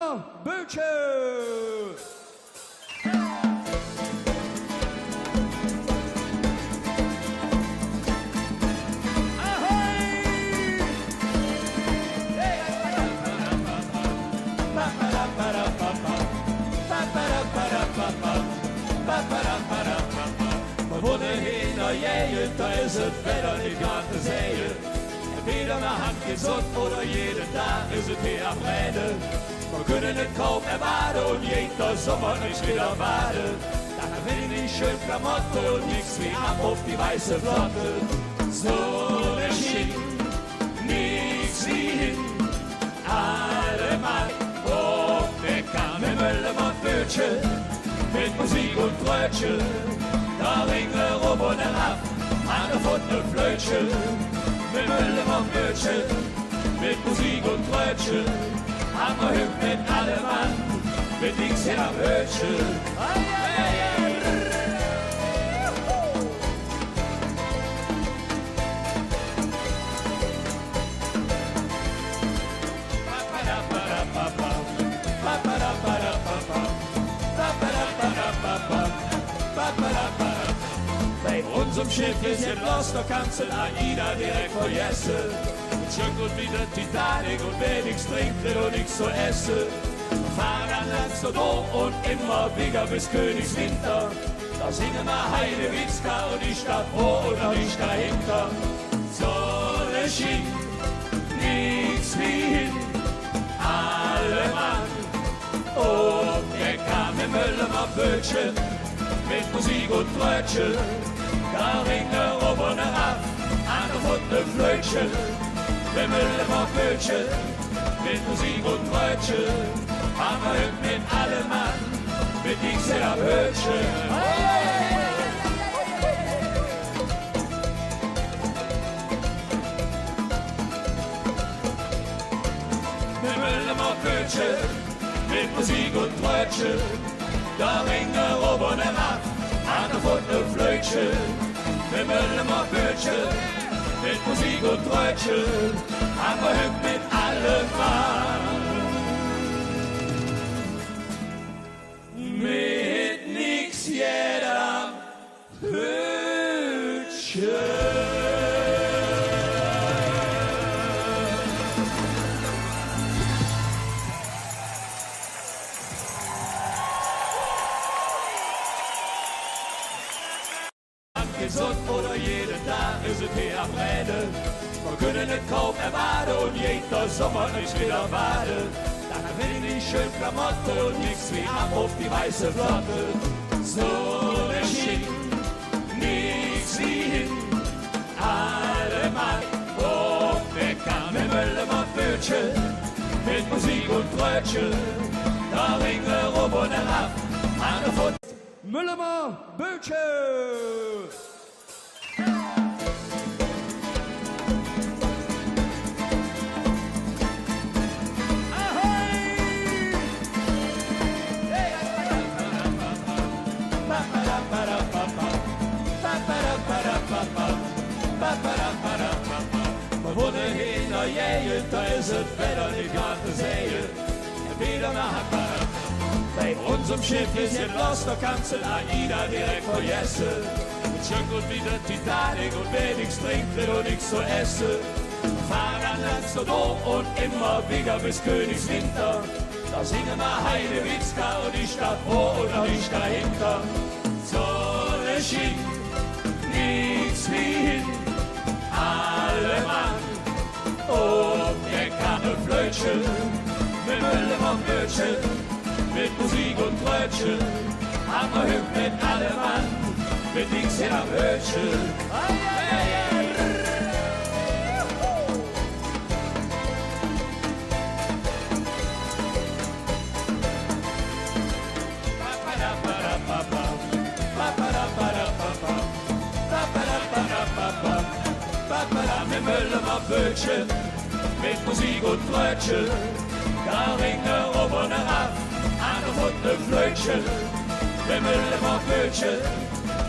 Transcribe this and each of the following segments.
Müllemer-Bötchen. We wonnen heen naar Jeien, daar is het verder niet gaan te zeeën. En weder naar hand gezond oder jeden Tag is het hier am Rijden. We kunnen het kaum erwarten und jeder Sommer nicht wieder warten. Dann will ich schön Klamotte und nichts wie ab auf die weiße Flotte. So der Schick, nichts wie hin, alle Mann auf der Kammer Müllemer-Bötchen. Mit Musik und Brötchen, da ringen rum und herab, an der Pfote ne Flötchen. Mit Müllemer-Bötchen, mit Musik und Brötchen, haben wir hüpft mit allem Mann, mit links hin am Hötchen. Bei unserem Schiff ist jetzt los, da kannst du Aida direkt vergessen. Schön gut wie der Titanic und wer nichts trinkt und nichts zu essen. Wir fahren an Land so doof und immer wieder bis Königswinter. Da singen wir Heidewitzka und ich da vor oder ich dahinter. Sonne schien, nichts wie hin, alle Mann. Und der kam im Müllemer-Bötchen mit Musik und Brötchen. Da ringen rum und herab, an der Pfote ne Flötchen. Mit Müllemer-Bötchen, mit Musik und Brötchen, haben wir hüpft mit allem Mann, mit links in am Hötchen. Mit Müllemer-Bötchen, mit Musik und Brötchen, da ringen rum und herab, an der Pfote ne Flötchen. Mit Müllemer-Bötchen, mit Musik und Brötchen, haben wir hüpft mit allem Mann. Mit nix jeder Hütchen. Gesund oder jeden Tag ist es hier am Rennen. Wir können es kaum erwarten und jeder Sommer nicht wieder warten. Dann will ich schön Klamotte und nichts wie ab auf die weiße Flotte. So der Schick, nichts wie hin, alle Mann auf der Kammer Müllemer-Bötchen. Mit Musik und Brötchen, da ringen rum und herab, an der Pfote Müllemer-Bötchen. Wir wohnen hin nach Jeien, da ist es Wetter nicht gerade zu sehen. Wieder nach Hackbar. Bei unserem Schiff ist jetzt los, da kannst du Aida direkt vergessen. Schön gut wie der Titanic und wer nichts trinkt und nichts zu essen. Wir fahren an Land so doof und immer wieder bis Königswinter. Da singen wir Heidewitzka und ich da vor oder ich dahinter. Sonne schien, nichts wie hin, alle Mann. Und der Kanne Flötchen, mit Müllemer-Bötchen, mit Musik und Brötchen, haben wir hüpft mit allem Mann, mit links in am Hötchen. Mit Müllemer-Bötchen, mit Musik und Brötchen, da ringen rum und herab, an der Pfote ne Flötchen. Mit Müllemer-Bötchen,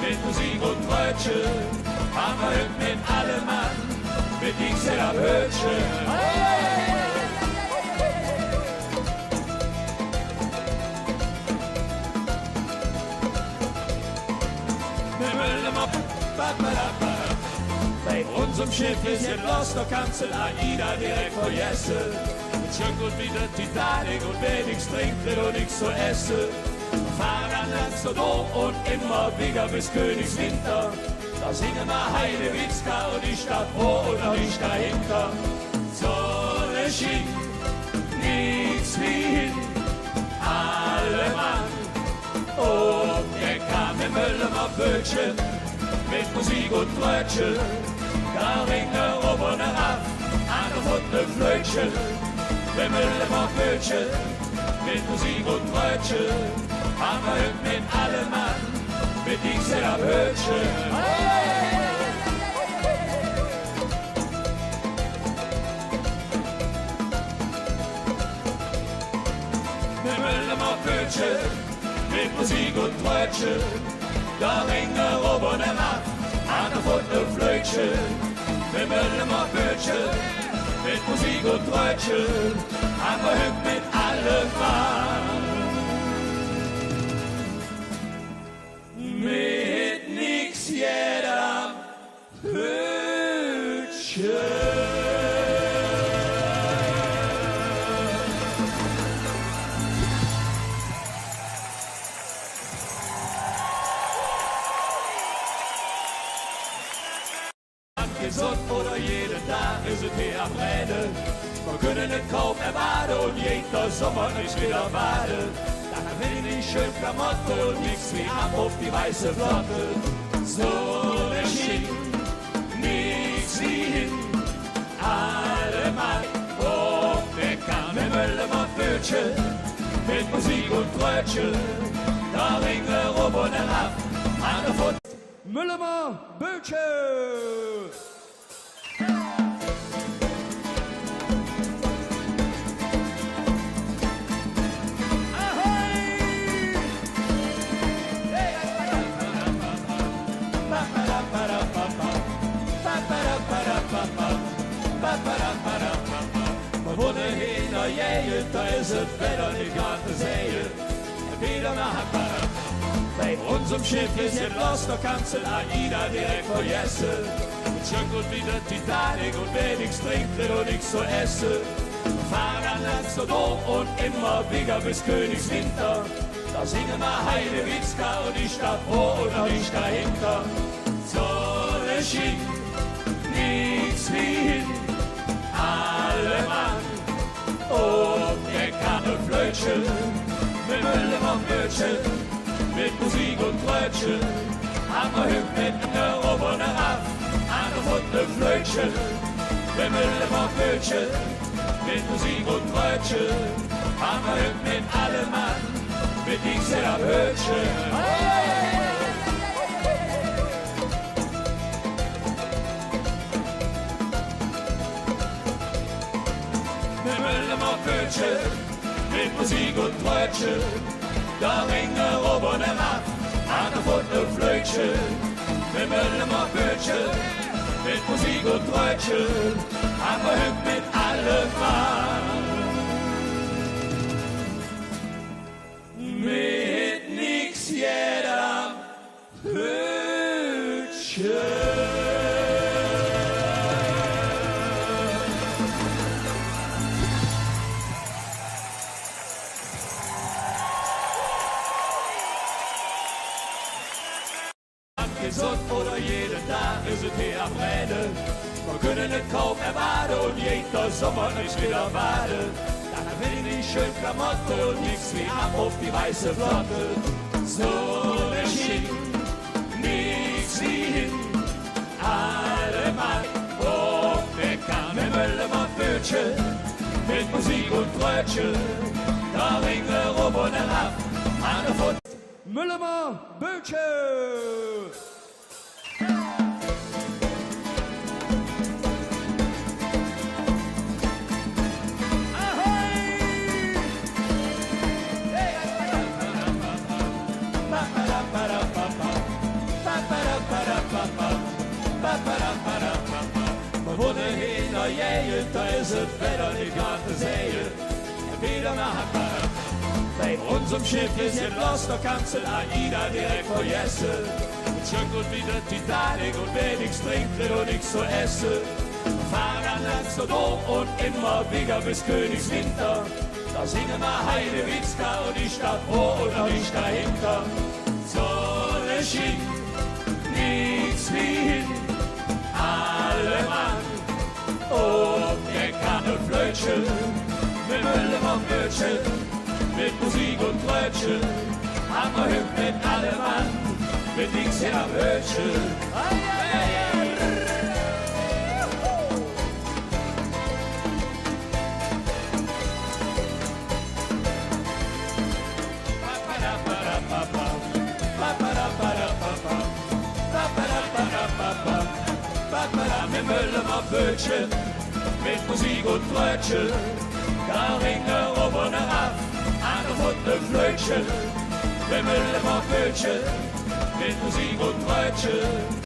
mit Musik und Brötchen, haben wir hüpft mit allem Mann, mit links in am Hötchen. Bei unserem Schiff ist jetzt los, da kannst du Aida direkt vergessen. Schickelt wie der Titanic und wer nichts trinkt, wird auch nichts zu essen. Fahren an Amsterdam und immer wieder bis Königswinter. Da singen wir Heidewitzka und ich da vor und ich dahinter. Sonne schien, nichts wie hin, alle Mann. Und er kam im Müllermer Bötchen mit Musik und Brötchen. Da ringt er oben herab, an der Funde Flötchen. Im Müllermer Bötchen mit Musik und Brötchen. Haben wir heute mit allem Mann, mit dieser Bötchen. Im Müllermer Bötchen mit Musik und Brötchen. Da ringt er oben herab, an der Funde Flötchen. Im Müllermer Bötchen mit Musik und Brötchen. Haben wir heute mit allem Mann. Mit nix jeder Hütchen. Gesund oder jeden Tag ist es hier am Rennen. Wir können den Kauf erwarten und jeder Sommer nicht wieder warten. Dann will ich schön Klamotte und nix wie ab auf die weiße Flotte. So der Schick, nix wie hin, alle Mann. Und der kam im Müllermer Bötchen mit Musik und Brötchen. Da ringt er rum und herab, an der Funde Müllermer Bötchen. We wohnen in der Gegend, da ist es Wetter nicht gerade zu sehen. Wieder nach bei unserem Schiff ist jetzt los, da kannst du Aida direkt vergessen. Schickelt wie der Titanic und wer nichts trinkt, wird auch nichts zu essen. Fahren an Amsterdam und immer wieder bis Königswinter. Da singen wir Heidewitzka und ich da vor und ich dahinter. Sonne schien, nichts wie hin, alle Mann. Und er kam ein Flötchen mit Müllermer Bötchen, mit Musik und Brötchen. Haben wir hüpft mit einer oben herab, an der Funde Flötchen. Mit Müllermer Bötchen, mit Musik und Brötchen. Haben wir hüpft mit allem Mann, mit dieser Bötchen. Bötchen, mit Musik und Brötchen, da ringt er oben herab, an der Funde Flötchen. Mit Müllermer Bötchen, mit Musik und Brötchen, haben wir hüpft mit allem Mann. Mit nix jeder Hütchen. Gesund oder jeden Tag ist es hier am Rennen. Wir können den Kauf erwarten und jeder Sommer nicht wieder warten. Dann will ich schön Klamotte und nix wie ab auf die weiße Flotte. So der Schick, nix wie hin, alle Mann. Und der kam im Müllermer Bötchen, mit Musik und Brötchen. Da ringt er rum und herab, an der Funde Müllermer Bötchen. We wohnen in der Gegend, da ist es Wetter nicht gerade zu sehen. Wieder nach bei Bei unserem Schiff ist jetzt los, da kannst du Aida direkt vergessen. Schön gut wie der Titanic und wer nichts trinkt, wird auch nichts zu essen. Wir fahren an Amsterdam und immer wieder bis Königswinter. Da singen wir Heidewitzka und die Stadt vor oder nicht dahinter. Sonne schien, nichts wie hin, alle Mann. Oh, der Kanneflötchen, mit Müllem und Bötchen, mit Musik und Brötchen, haben wir hüpft mit allem Mann, mit nix in am Hötchen. Mit Müllem und Bötchen, mit Musik und Brötchen, da ringen oben herab, an der Funde Flötchen. Mit Müllem und Bötchen, mit Musik und Brötchen.